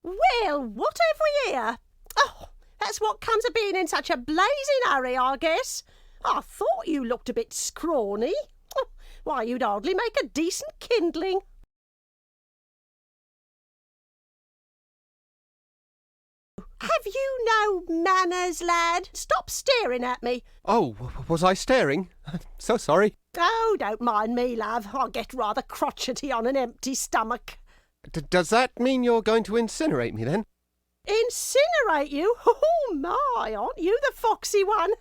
Well, what have we here? Oh, that's what comes of being in such a blazing hurry, I guess. I thought you looked a bit scrawny. Oh, why, you'd hardly make a decent kindling. Have you no manners, lad? Stop staring at me. Oh, was I staring? So sorry. Oh, don't mind me, love. I get rather crotchety on an empty stomach. Does that mean you're going to incinerate me then? Incinerate you? Oh, my, aren't you the foxy one?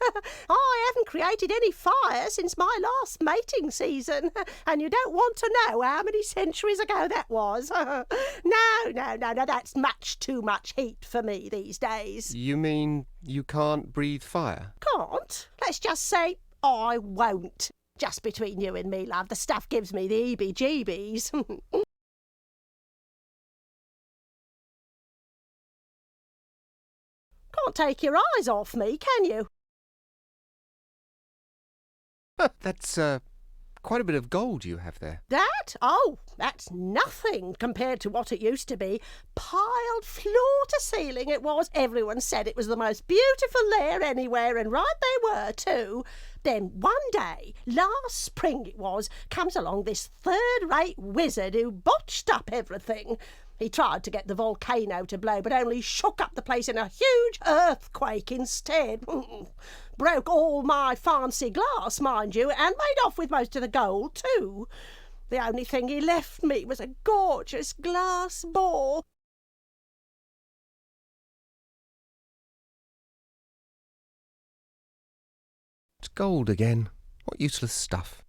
I haven't created any fire since my last mating season, and you don't want to know how many centuries ago that was. No, that's much too much heat for me these days. You mean you can't breathe fire? Can't? Let's just say I won't. Just between you and me, love, the stuff gives me the heebie-jeebies. Can't take your eyes off me, can you? That's quite a bit of gold you have there. That? Oh, that's nothing compared to what it used to be. Piled floor to ceiling it was. Everyone said it was the most beautiful lair anywhere, and right they were, too. Then one day, last spring it was, comes along this third-rate wizard who botched up everything. He tried to get the volcano to blow, but only shook up the place in a huge earthquake instead. Broke all my fancy glass, mind you, and made off with most of the gold, too. The only thing he left me was a gorgeous glass ball. It's gold again. What useless stuff.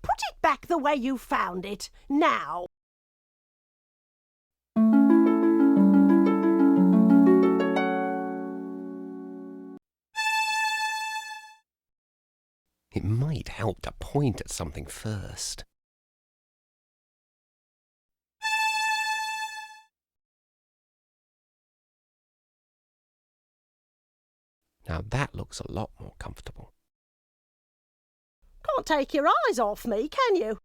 Put it back the way you found it, now. It might help to point at something first. Now that looks a lot more comfortable. Can't take your eyes off me, can you?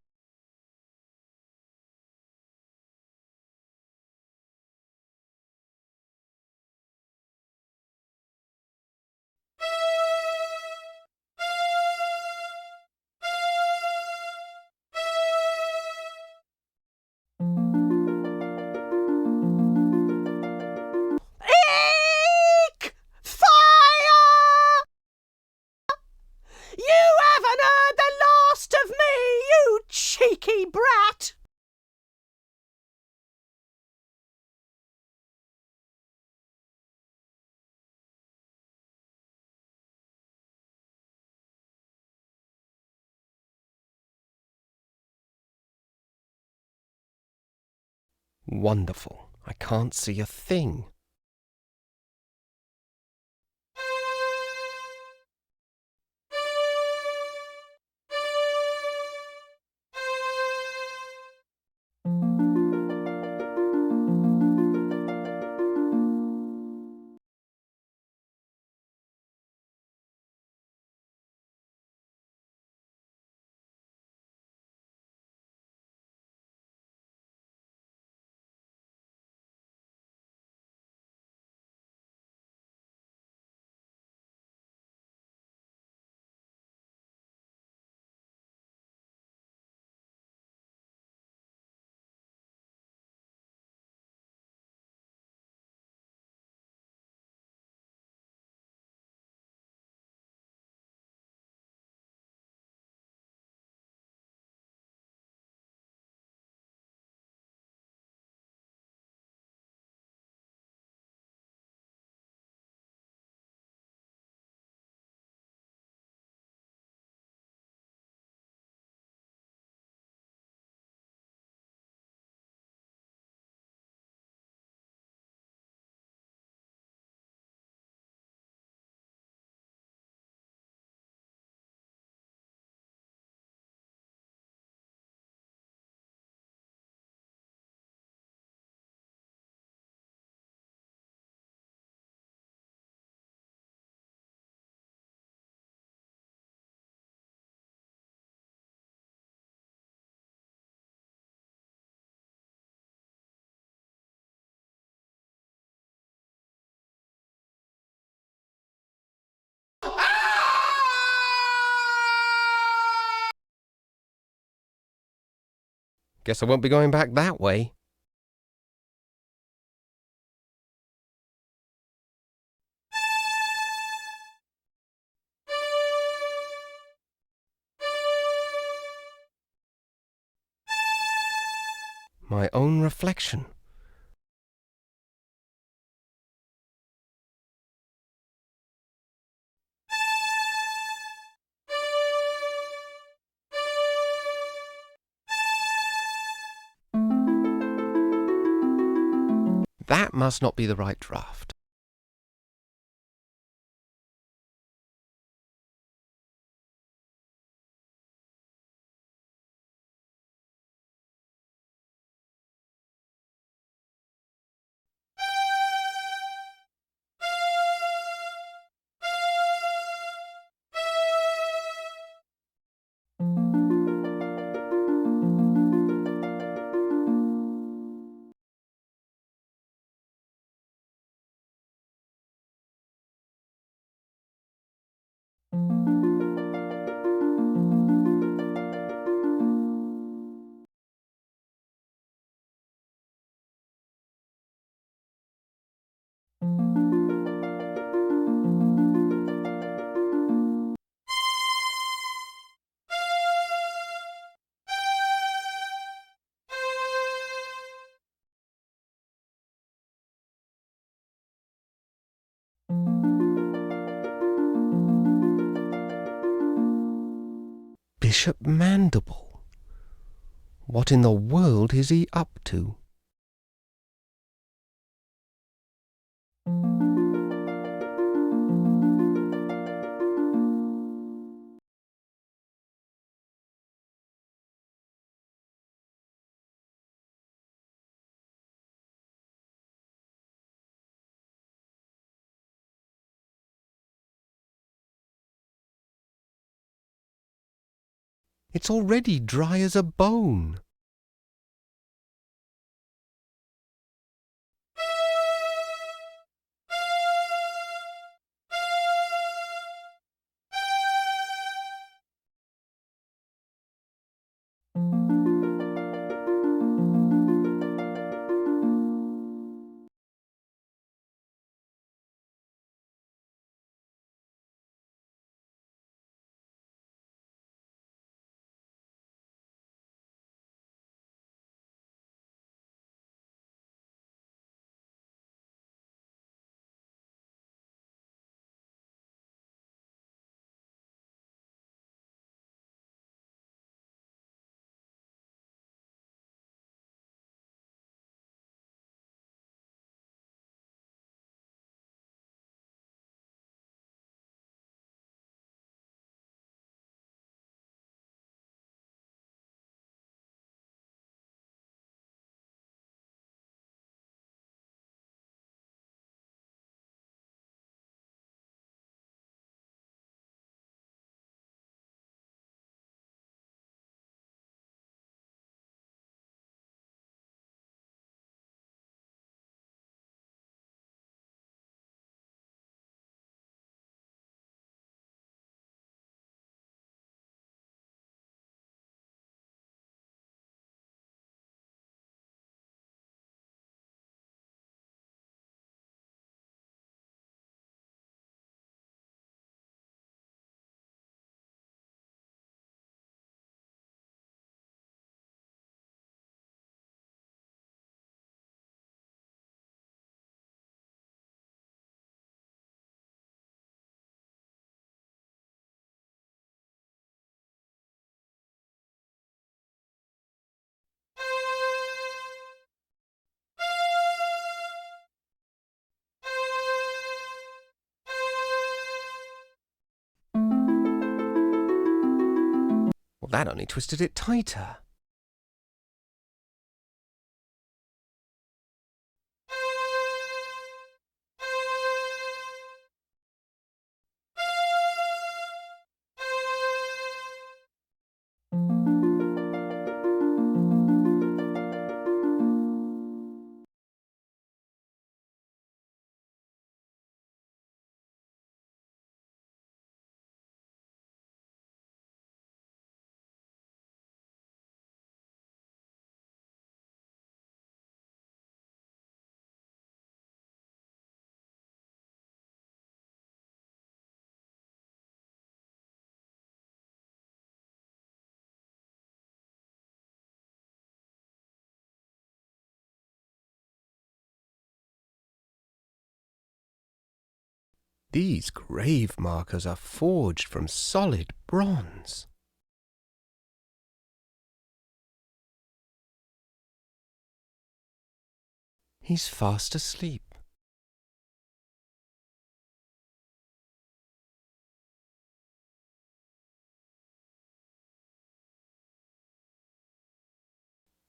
Eek! Fire! You haven't heard the last of me, you cheeky brat! Wonderful. I can't see a thing. Guess I won't be going back that way. My own reflection. That must not be the right draft. Bishop Mandible. What in the world is he up to? It's already dry as a bone. Well, that only twisted it tighter. These grave markers are forged from solid bronze. He's fast asleep.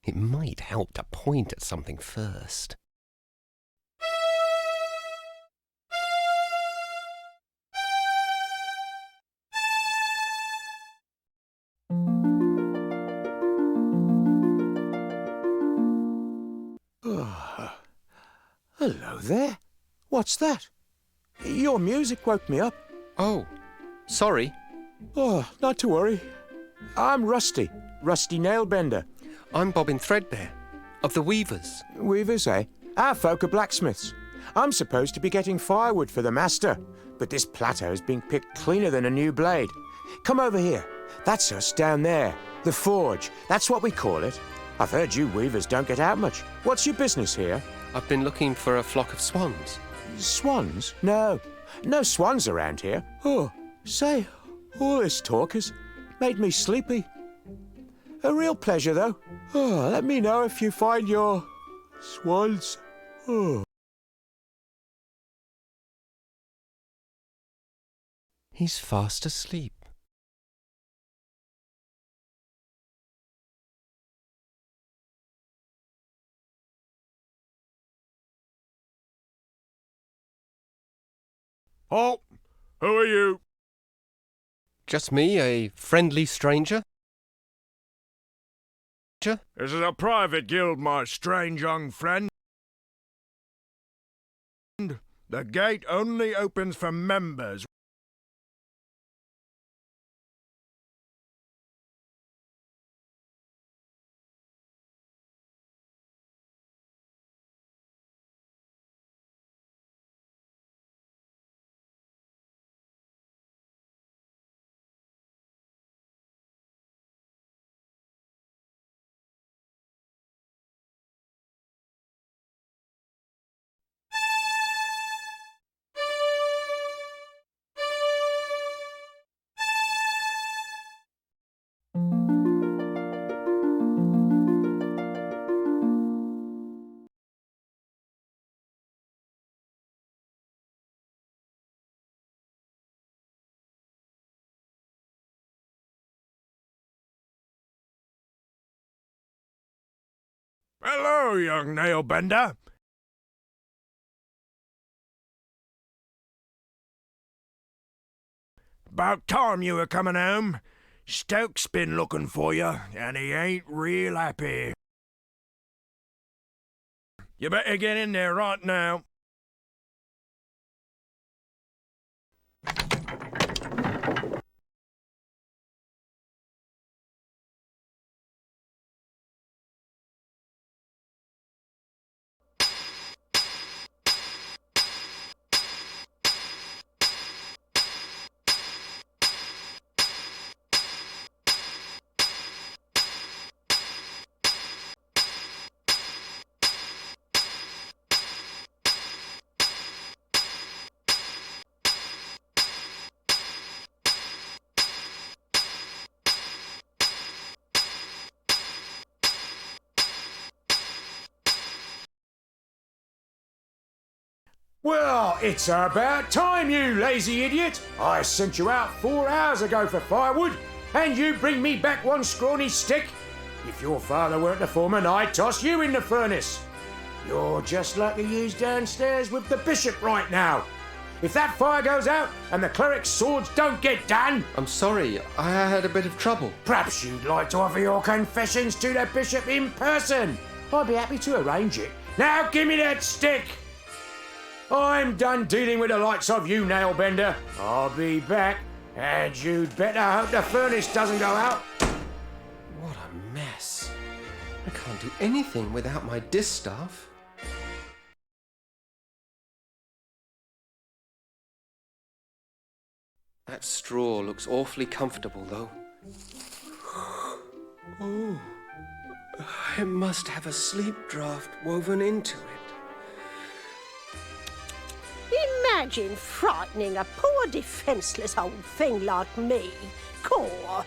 It might help to point at something first. Hello there. What's that? Your music woke me up. Oh, sorry. Oh, not to worry. I'm Rusty Nailbender. I'm Bobbin Threadbare, of the Weavers. Weavers, eh? Our folk are blacksmiths. I'm supposed to be getting firewood for the master, but this plateau's been picked cleaner than a new blade. Come over here. That's us down there. The forge. That's what we call it. I've heard you weavers don't get out much. What's your business here? I've been looking for a flock of swans. Swans? No. No swans around here. Oh, say, all this talk has made me sleepy. A real pleasure, though. Oh, let me know if you find your swans. Oh. He's fast asleep. Oh, who are you? Just me, a friendly stranger? This is a private guild, my strange young friend. The gate only opens for members. Hello, young nailbender. About time you were coming home. Stoke's been looking for you, and he ain't real happy. You better get in there right now. Well, it's about time, you lazy idiot. I sent you out 4 hours ago for firewood, and you bring me back one scrawny stick. If your father weren't the foreman, I'd toss you in the furnace. You're just like the yous downstairs with the bishop right now. If that fire goes out and the cleric's swords don't get done... I'm sorry, I had a bit of trouble. Perhaps you'd like to offer your confessions to the bishop in person. I'd be happy to arrange it. Now give me that stick. I'm done dealing with the likes of you, Nailbender. I'll be back, and you'd better hope the furnace doesn't go out. What a mess. I can't do anything without my distaff. That straw looks awfully comfortable, though. Oh, it must have a sleep draft woven into it. imagine frightening a poor defenceless old thing like me? Caw.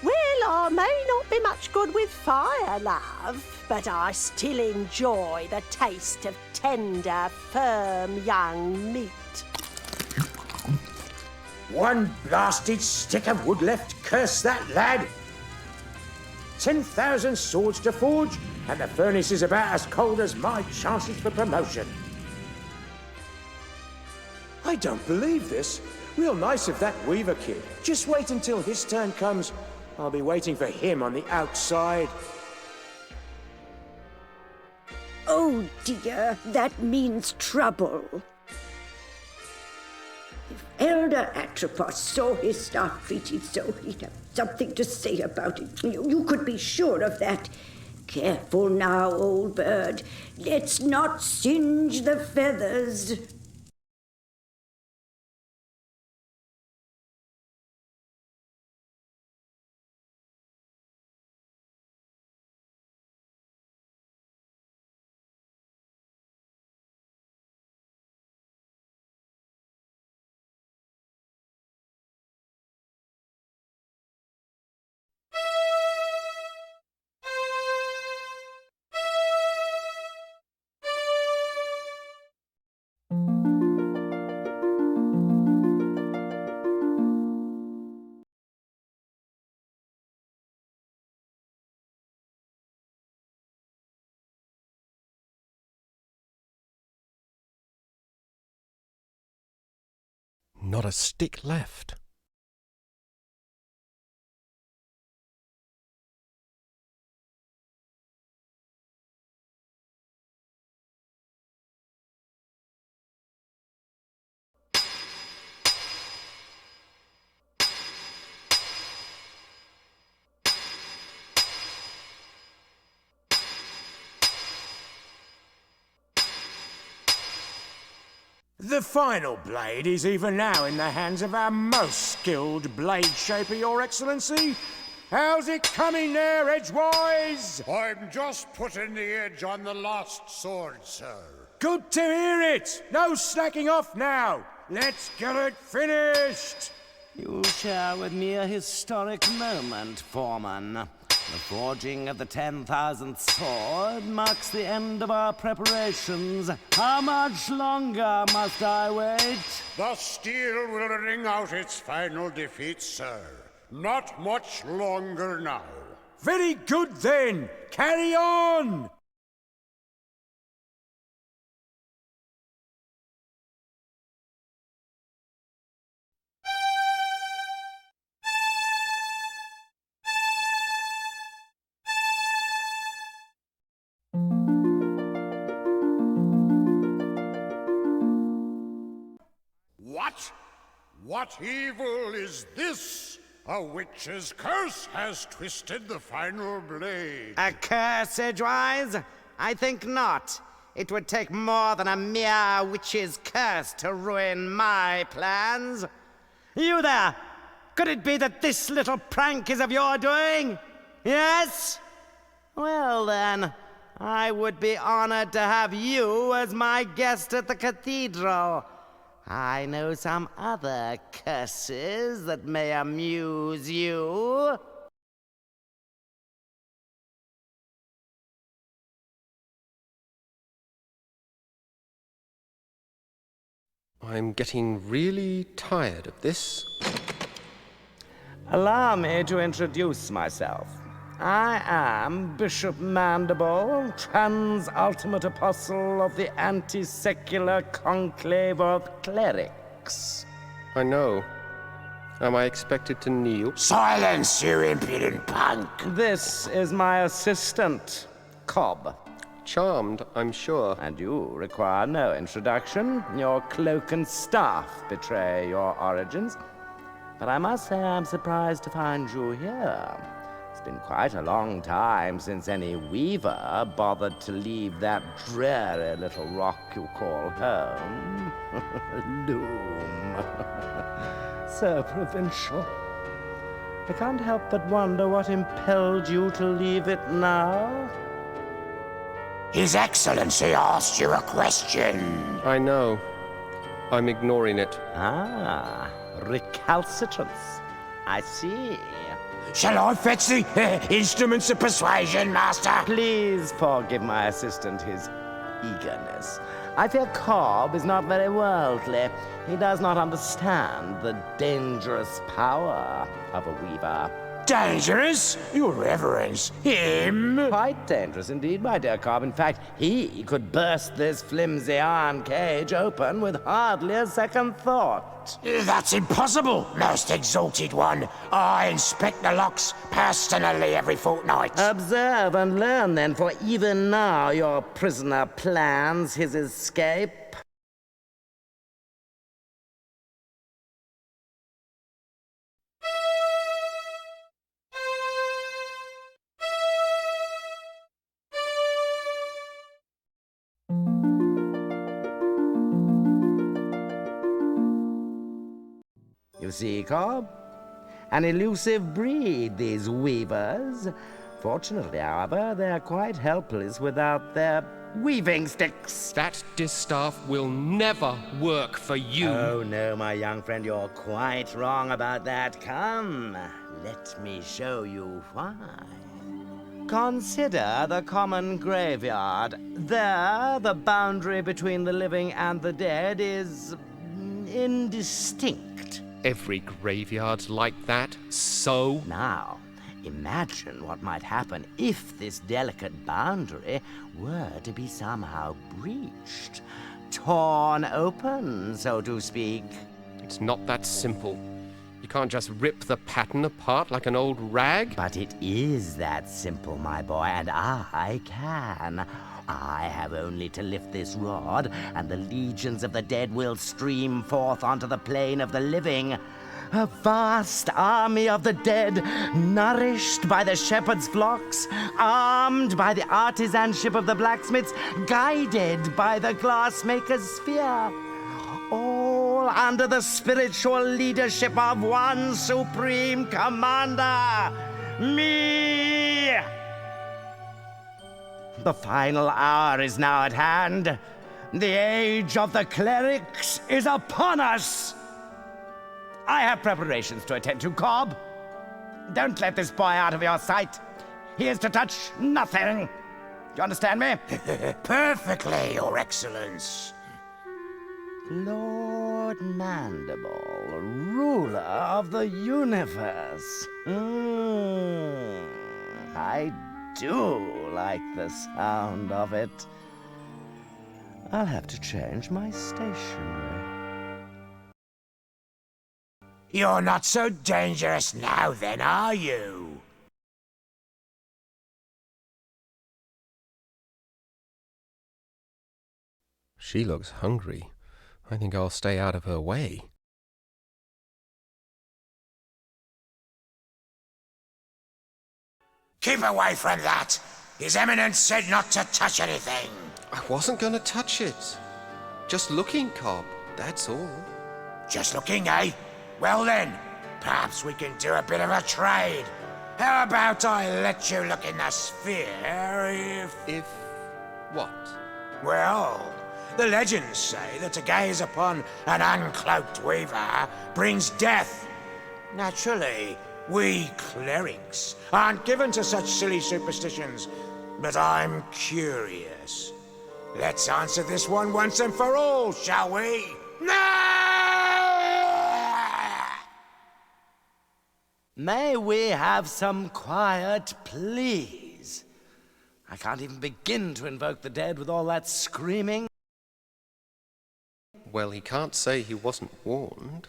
Well, I may not be much good with fire, love, but I still enjoy the taste of tender, firm young meat. One blasted stick of wood left, curse that lad! 10,000 swords to forge, and the furnace is about as cold as my chances for promotion. I don't believe this. Real nice of that Weaver kid. Just wait until his turn comes. I'll be waiting for him on the outside. Oh dear, that means trouble. If Elder Atropos saw his staff treated so, he'd have something to say about it. You could be sure of that. Careful now, old bird. Let's not singe the feathers. Not a stick left. The final blade is even now in the hands of our most skilled blade shaper, Your Excellency. How's it coming there, edgewise? I'm just putting the edge on the last sword, sir. Good to hear it. No slacking off now. Let's get it finished. You share with me a historic moment, Foreman. The forging of the 10,000th sword marks the end of our preparations. How much longer must I wait? The steel will ring out its final defeat, sir. Not much longer now. Very good then. Carry on. What? What evil is this? A witch's curse has twisted the final blade. A curse, Edgewise? I think not. It would take more than a mere witch's curse to ruin my plans. You there! Could it be that this little prank is of your doing? Yes? Well then, I would be honored to have you as my guest at the cathedral. I know some other curses that may amuse you. I'm getting really tired of this. Allow me to introduce myself. I am Bishop Mandible, trans-ultimate apostle of the anti-secular conclave of clerics. I know. Am I expected to kneel? Silence, you impudent punk. This is my assistant, Cobb. Charmed, I'm sure. And you require no introduction. Your cloak and staff betray your origins. But I must say I'm surprised to find you here. It's been quite a long time since any weaver bothered to leave that dreary little rock you call home. Loom. So provincial. I can't help but wonder what impelled you to leave it now. His Excellency asked you a question. I know. I'm ignoring it. Ah, recalcitrance. I see. Shall I fetch the instruments of persuasion, Master? Please forgive my assistant his eagerness. I fear Cobb is not very worldly. He does not understand the dangerous power of a weaver. Dangerous? Your Reverence. Him? Quite dangerous indeed, my dear Cobb. In fact, he could burst this flimsy iron cage open with hardly a second thought. That's impossible, most exalted one. I inspect the locks personally every fortnight. Observe and learn then, for even now your prisoner plans his escape. You see, Cobb? An elusive breed, these weavers. Fortunately, however, they're quite helpless without their weaving sticks. That distaff will never work for you. Oh, no, my young friend, you're quite wrong about that. Come, let me show you why. Consider the common graveyard. There, the boundary between the living and the dead is indistinct. Every graveyard's like that, so? Now, imagine what might happen if this delicate boundary were to be somehow breached. Torn open, so to speak. It's not that simple. You can't just rip the pattern apart like an old rag. But it is that simple, my boy, and I can. I have only to lift this rod, and the legions of the dead will stream forth onto the plane of the living. A vast army of the dead, nourished by the shepherd's flocks, armed by the artisanship of the blacksmiths, guided by the glassmaker's spear. All under the spiritual leadership of one supreme commander, me! The final hour is now at hand. The age of the clerics is upon us. I have preparations to attend to, Cobb. Don't let this boy out of your sight. He is to touch nothing. Do you understand me? Perfectly, Your Excellence. Lord Mandible, ruler of the universe. I do like the sound of it. I'll have to change my stationery. You're not so dangerous now, then, are you? She looks hungry. I think I'll stay out of her way. Keep away from that. His Eminence said not to touch anything. I wasn't going to touch it. Just looking, Cobb, that's all. Just looking, eh? Well then, perhaps we can do a bit of a trade. How about I let you look in the sphere If what? Well, the legends say that to gaze upon an uncloaked weaver brings death. Naturally, we clerics aren't given to such silly superstitions, but I'm curious. Let's answer this one once and for all, shall we? May we have some quiet, please? I can't even begin to invoke the dead with all that screaming. Well, he can't say he wasn't warned.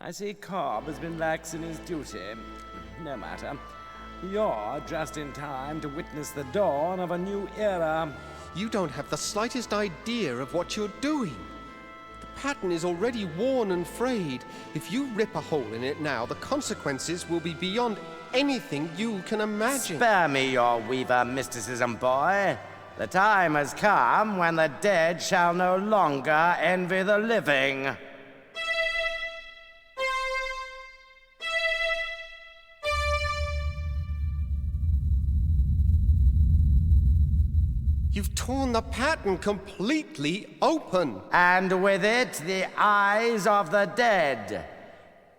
I see Cobb has been lax in his duty. No matter. You're just in time to witness the dawn of a new era. You don't have the slightest idea of what you're doing. The pattern is already worn and frayed. If you rip a hole in it now, the consequences will be beyond anything you can imagine. Spare me your weaver mysticism, boy. The time has come when the dead shall no longer envy the living. You've torn the pattern completely open. And with it, the eyes of the dead.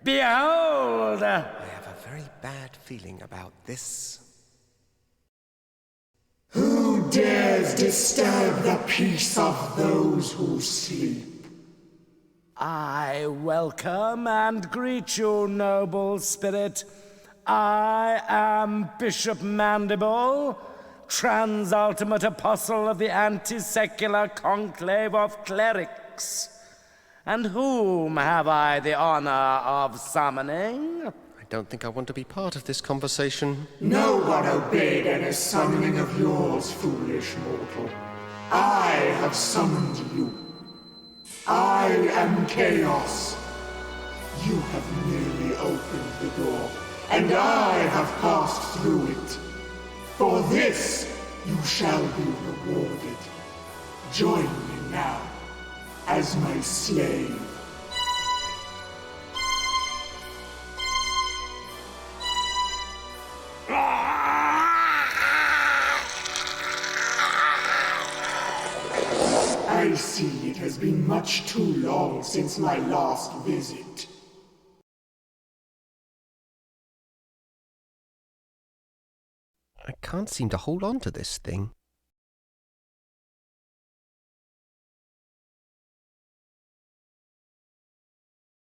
Behold! I have a very bad feeling about this. Who dares disturb the peace of those who sleep? I welcome and greet you, noble spirit. I am Bishop Mandible, Transultimate Apostle of the Anti-Secular Conclave of Clerics. And whom have I the honor of summoning? I don't think I want to be part of this conversation. No one obeyed any summoning of yours, foolish mortal. I have summoned you. I am Chaos. You have merely opened the door, and I have passed through it. For this, you shall be rewarded. Join me now, as my slave. I see it has been much too long since my last visit. I can't seem to hold on to this thing.